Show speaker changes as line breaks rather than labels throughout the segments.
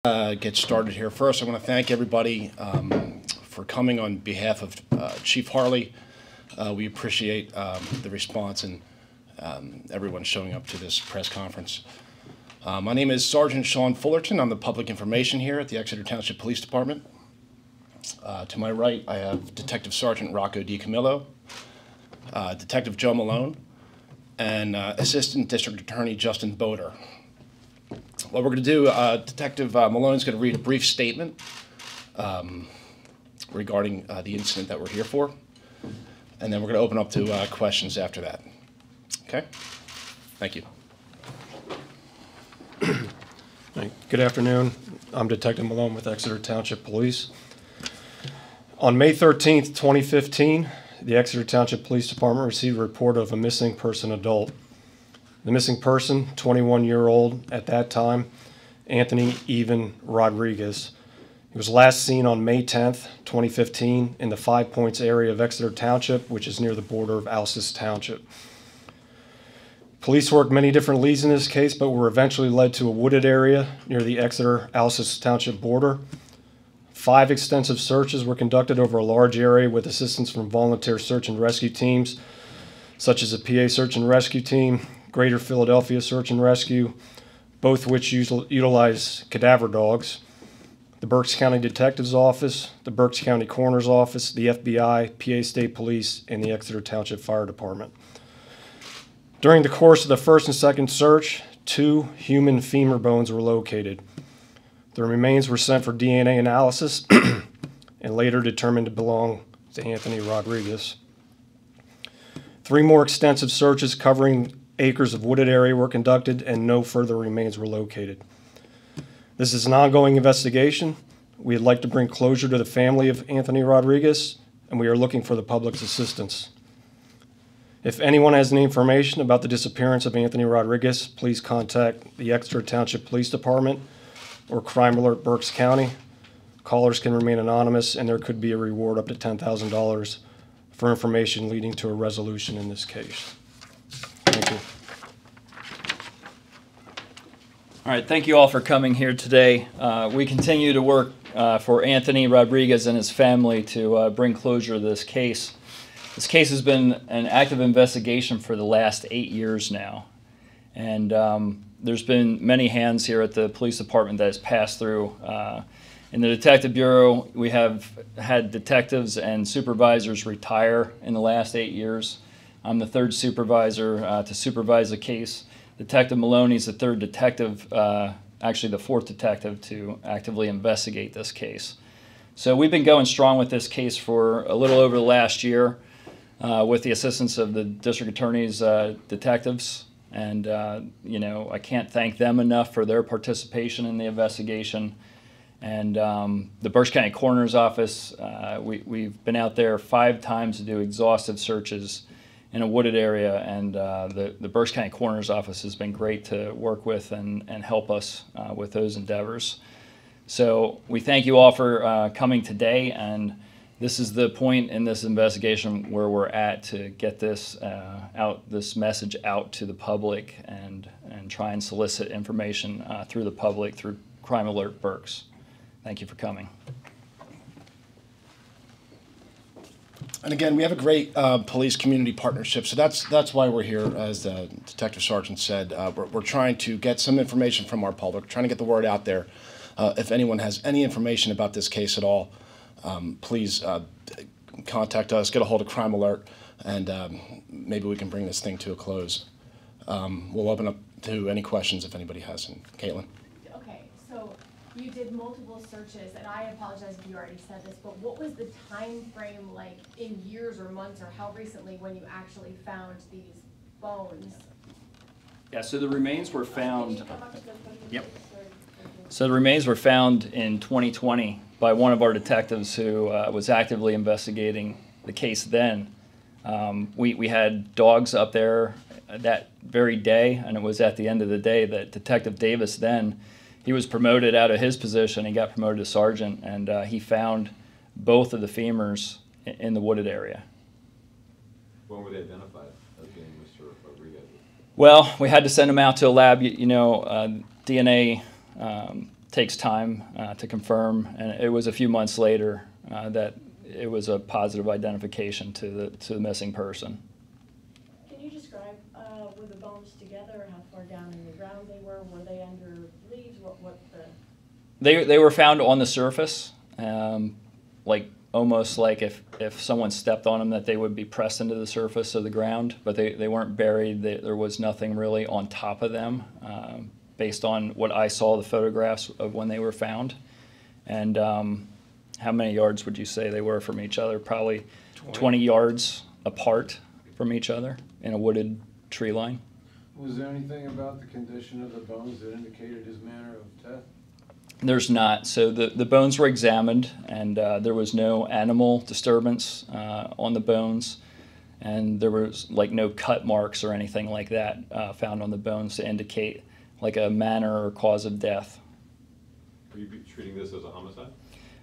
Get started here. First, I want to thank everybody for coming on behalf of Chief Harley. We appreciate the response and everyone showing up to this press conference. My name is Sergeant Sean Fullerton. I'm the public information here at the Exeter Township Police Department. To my right, I have Detective Sergeant Rocco DiCamillo, Detective Joe Malone, and Assistant District Attorney Justin Boder. What we're going to do, Detective Malone is going to read a brief statement regarding the incident that we're here for, and then we're going to open up to questions after that. Okay? Thank you.
Good afternoon. I'm Detective Malone with Exeter Township Police. On May 13th, 2015, the Exeter Township Police Department received a report of a missing person adult. The missing person, 21-year-old at that time, Anthony Evan Rodriguez. He was last seen on May 10th, 2015 in the 5 Points area of Exeter Township, which is near the border of Alcest Township. Police worked many different leads in this case, but were eventually led to a wooded area near the Exeter-Alcest Township border. 5 extensive searches were conducted over a large area with assistance from volunteer search and rescue teams, such as a PA search and rescue team, Greater Philadelphia Search and Rescue, both which utilize cadaver dogs, the Berks County Detective's Office, the Berks County Coroner's Office, the FBI, PA State Police, and the Exeter Township Fire Department. During the course of the first and second search, 2 human femur bones were located. The remains were sent for DNA analysis and later determined to belong to Anthony Rodriguez. 3 more extensive searches covering acres of wooded area were conducted and no further remains were located. This is an ongoing investigation. We'd like to bring closure to the family of Anthony Rodriguez, and we are looking for the public's assistance. If anyone has any information about the disappearance of Anthony Rodriguez, please contact the Exeter Township Police Department or Crime Alert Berks County. Callers can remain anonymous, and there could be a reward up to $10,000 for information leading to a resolution in this case. Thank you.
All right, thank you all for coming here today. We continue to work for Anthony Rodriguez and his family to bring closure to this case. This case has been an active investigation for the last 8 years now. And there's been many hands here at the police department that has passed through. In the Detective Bureau, we have had detectives and supervisors retire in the last 8 years. I'm the 3rd supervisor to supervise the case. Detective Maloney is the 3rd detective, actually the 4th detective to actively investigate this case. So we've been going strong with this case for a little over the last year with the assistance of the district attorney's detectives. And, you know, I can't thank them enough for their participation in the investigation. And the Berks County Coroner's Office, we've been out there 5 times to do exhaustive searches in a wooded area, and the Berks County Coroner's Office has been great to work with and help us with those endeavors. So we thank you all for coming today, and this is the point in this investigation where we're at to get this this message out to the public and try and solicit information through the public through Crime Alert Berks. Thank you for coming.
And again, we have a great police community partnership, so that's why we're here, as the Detective Sergeant said. We're trying to get some information from our public, trying to get the word out there. If anyone has any information about this case at all, please contact us, get a hold of Crime Alert, and maybe we can bring this thing to a close. We'll open up to any questions if anybody has them. Caitlin?
Okay, so you did multiple searches, and I apologize if you already said this, but what was the time frame, like in years or months, or how recently, when you actually found these bones?
Yeah, so the remains were found. Yep. So the remains were found in 2020 by one of our detectives who was actively investigating the case then. We had dogs up there that very day, and it was at the end of the day that Detective Davis then, he was promoted out of his position. He got promoted to sergeant, and he found both of the femurs in the wooded area.
When were they identified as being Mr. Rodriguez?
Well, we had to send them out to a lab. DNA takes time to confirm, and it was a few months later that it was a positive identification to the missing person.
Can you describe, were the bones together, how far down in the ground they were? Were they under leaves? What the?
They were found on the surface, like almost like if someone stepped on them, that they would be pressed into the surface of the ground, but they weren't buried. There was nothing really on top of them, based on what I saw, the photographs of when they were found. And how many yards would you say they were from each other? Probably 20 yards apart from each other in a wooded tree line.
Was there anything about the condition of the bones that indicated his manner of death?
There's not. So the bones were examined, and there was no animal disturbance on the bones, and there was like no cut marks or anything like that found on the bones to indicate like a manner or cause of death.
Are you treating this as a homicide?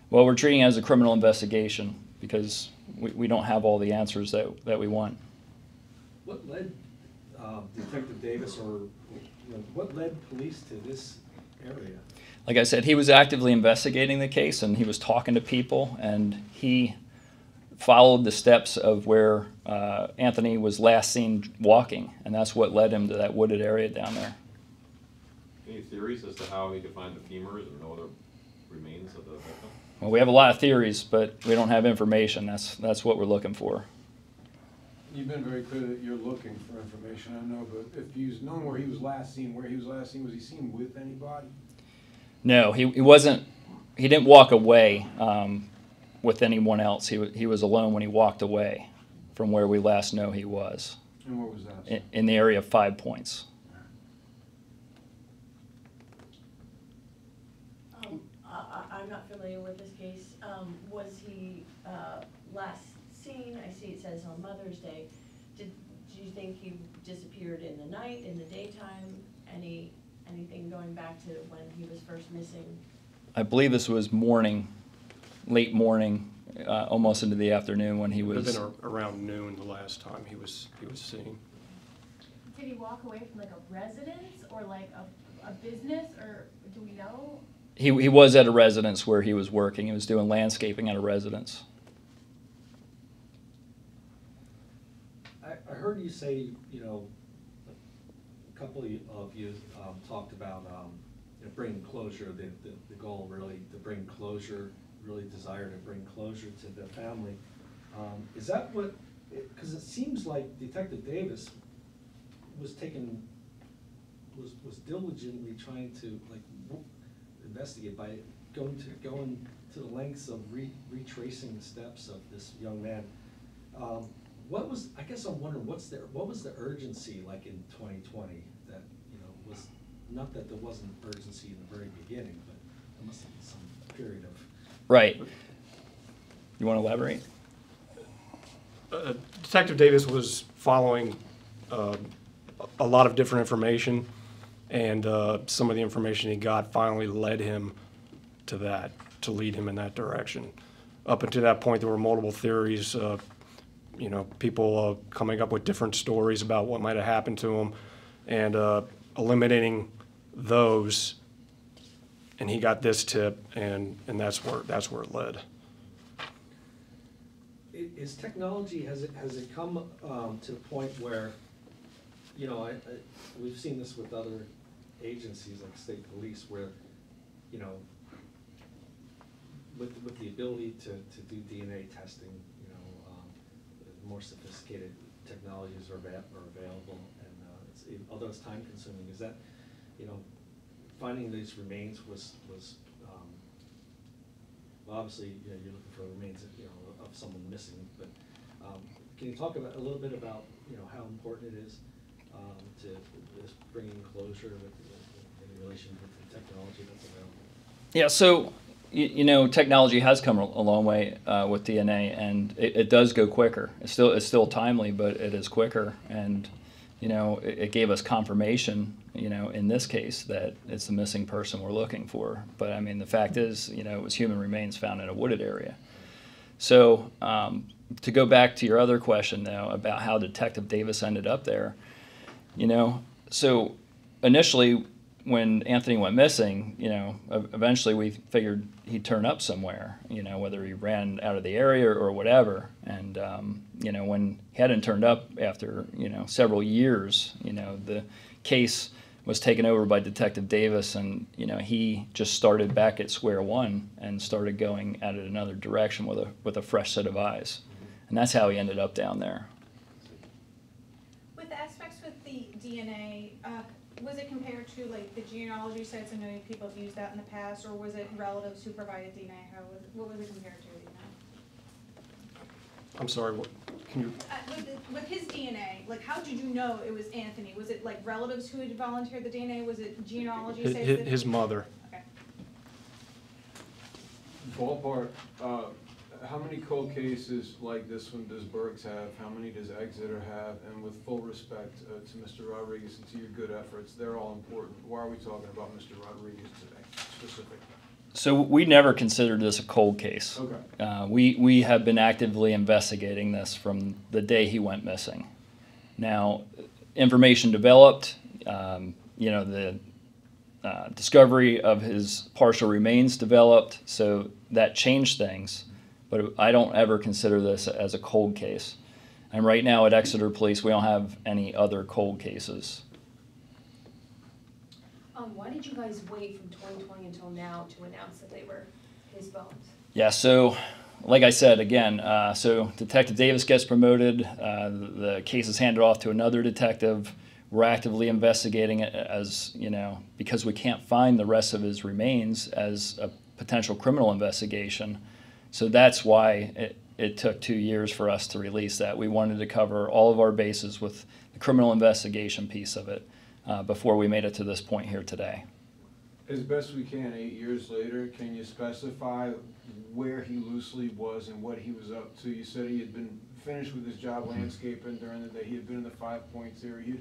Well, we're treating it as a criminal investigation because we don't have all the answers that we want.
What led Detective Davis, or what led police to this area?
Like I said, he was actively investigating the case, and he was talking to people, and he followed the steps of where Anthony was last seen walking, and that's what led him to that wooded area down there.
Any theories as to how he could find the femurs and no other remains of the victim?
Well, we have a lot of theories, but we don't have information. That's what we're looking for.
You've been very clear that you're looking for information, I know, but if you've known where he was last seen, was he seen with anybody?
No, he wasn't. He didn't walk away with anyone else. He was alone when he walked away from where we last know he was.
And where was that?
In the area of 5 Points.
I'm not familiar with this case. Was he last seen? I see it says on Mother's Day. Do you think he disappeared in the night, in the daytime? Anything going back to when he was first missing?
I believe this was morning, late morning, almost into the afternoon when he was.
It would have been around noon the last time he was seen.
Did he walk away from like a residence or like a business, or do we know?
He was at a residence where he was working. He was doing landscaping at a residence.
I heard you say, a couple of you talked about bringing closure, the goal really to bring closure, really desire to bring closure to the family. Is that what, because it seems like Detective Davis was diligently trying to investigate by going to the lengths of retracing the steps of this young man. I guess I'm wondering what was the urgency like in 2020 that was, not that there wasn't urgency in the very beginning, but there must have been some period of.
Right. You want to elaborate?
Detective Davis was following a lot of different information, and some of the information he got finally led him to lead him in that direction. Up until that point, there were multiple theories, people coming up with different stories about what might have happened to him, and eliminating those, and he got this tip, and that's where it led.
Is technology, has it come to the point where, we've seen this with other agencies like state police, where, with the ability to do DNA testing, more sophisticated technologies are available, and although it's time consuming, is that, finding these remains was well, obviously, you're looking for remains of someone missing, but can you talk a little bit about how important it is to this bringing closure in relation to the technology that's available?
Yeah, so technology has come a long way with DNA, and it does go quicker. It's still timely, but it is quicker, and it gave us confirmation, in this case, that it's the missing person we're looking for. But I mean, the fact is, it was human remains found in a wooded area. So to go back to your other question, though, about how Detective Davis ended up there, so initially when Anthony went missing, you know, eventually we figured he'd turn up somewhere, you know, whether he ran out of the area or whatever. And, you know, when he hadn't turned up after, you know, several years, you know, the case was taken over by Detective Davis, and, you know, he just started back at square one and started going at it another direction with a fresh set of eyes. And that's how he ended up down there.
With the aspects with the DNA, was it compared to like the genealogy sites? I know people have used that in the past, or was it relatives who provided DNA? What was it compared to? Do you know?
I'm sorry, what, can you?
With his DNA, like how did you know it was Anthony? Was it like relatives who had volunteered the DNA? Was it genealogy sites?
His mother.
Okay.
Ballpark, how many cold cases like this one does Berks have? How many does Exeter have? And with full respect to Mr. Rodriguez and to your good efforts, they're all important. Why are we talking about Mr. Rodriguez today, specifically?
So we never considered this a cold case.
Okay.
We have been actively investigating this from the day he went missing. Now, information developed, you know, the discovery of his partial remains developed, so that changed things. But I don't ever consider this as a cold case. And right now at Exeter Police, we don't have any other cold cases.
Why did you guys wait from 2020 until now to announce that they were his bones?
Yeah, so like I said, again, so Detective Davis gets promoted. The case is handed off to another detective. We're actively investigating it as, you know, because we can't find the rest of his remains as a potential criminal investigation. So that's why it took 2 years for us to release that. We wanted to cover all of our bases with the criminal investigation piece of it before we made it to this point here today.
As best we can, 8 years later, can you specify where he loosely was and what he was up to? You said he had been finished with his job landscaping during the day. He had been in the 5 Points area. He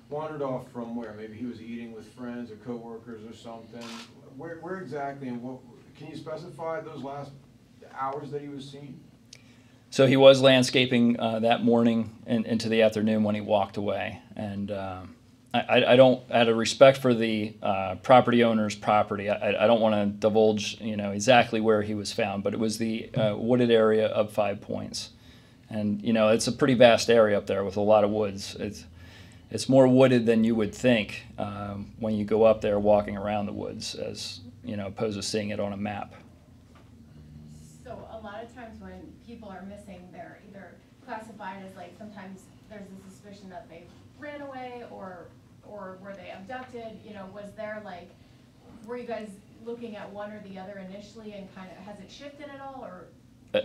wandered off from where? Maybe he was eating with friends or coworkers or something. Where exactly, and what? Can you specify those last hours that he was seen?
So he was landscaping that morning and into the afternoon when he walked away. And I don't, out of respect for the property owner's property, I don't want to divulge, you know, exactly where he was found, but it was the wooded area of 5 Points. And, you know, it's a pretty vast area up there with a lot of woods. It's more wooded than you would think when you go up there walking around the woods, as, you know, opposed to seeing it on a map.
So a lot of times when people are missing, they're either classified as like, sometimes there's a suspicion that they ran away or were they abducted, you know, was there like, were you guys looking at one or the other initially and kind of, has it shifted at all or?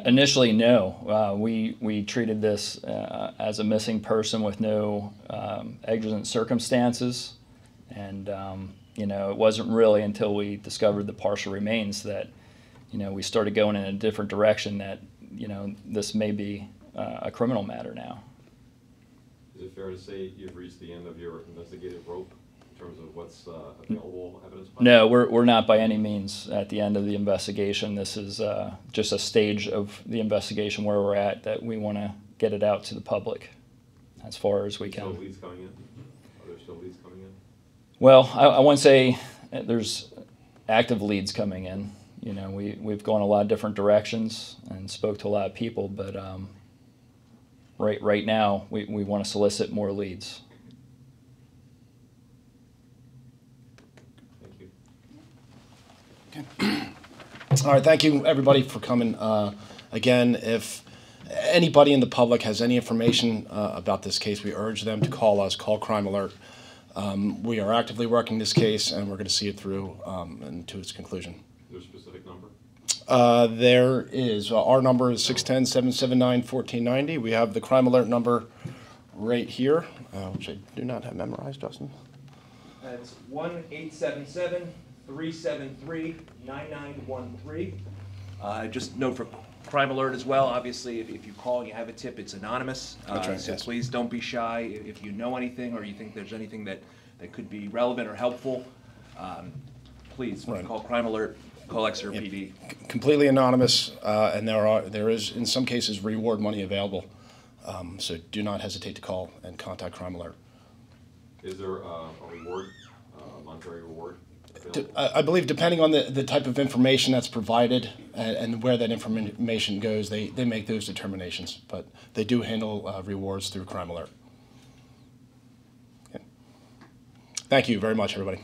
Initially, no. We treated this as a missing person with no exigent circumstances. And, you know, it wasn't really until we discovered the partial remains that, you know, we started going in a different direction that, you know, this may be a criminal matter now.
Is it fair to say you've reached the end of your investigative rope in terms of what's available evidence?
No, we're not by any means at the end of the investigation. This is just a stage of the investigation where we're at, that we want to get it out to the public as far as we can.
Still leads coming in? Are there still leads coming in?
Well, I wouldn't say there's active leads coming in. You know, we've gone a lot of different directions and spoke to a lot of people, but right now we want to solicit more leads.
Thank you.
All right, thank you everybody for coming. Again, if anybody in the public has any information about this case, we urge them to call us, call Crime Alert. We are actively working this case, and we're going to see it through and to its conclusion.
Is there a specific number?
There is. Our number is 610-779-1490. We have the Crime Alert number right here, which I do not have memorized, Justin.
That's 1-877-373-9913. Just note for Crime Alert as well, obviously, if you call and you have a tip, it's anonymous.
That's right,
so
yes.
please don't be shy. If you know anything or you think there's anything that could be relevant or helpful, please call Crime Alert, call Exeter PD.
Completely anonymous, and there is, in some cases, reward money available. So do not hesitate to call and contact Crime Alert.
Is there a reward line monetary reward available?
I believe depending on the type of information that's provided and where that information goes, they make those determinations. But they do handle rewards through Crime Alert. Okay. Thank you very much, everybody.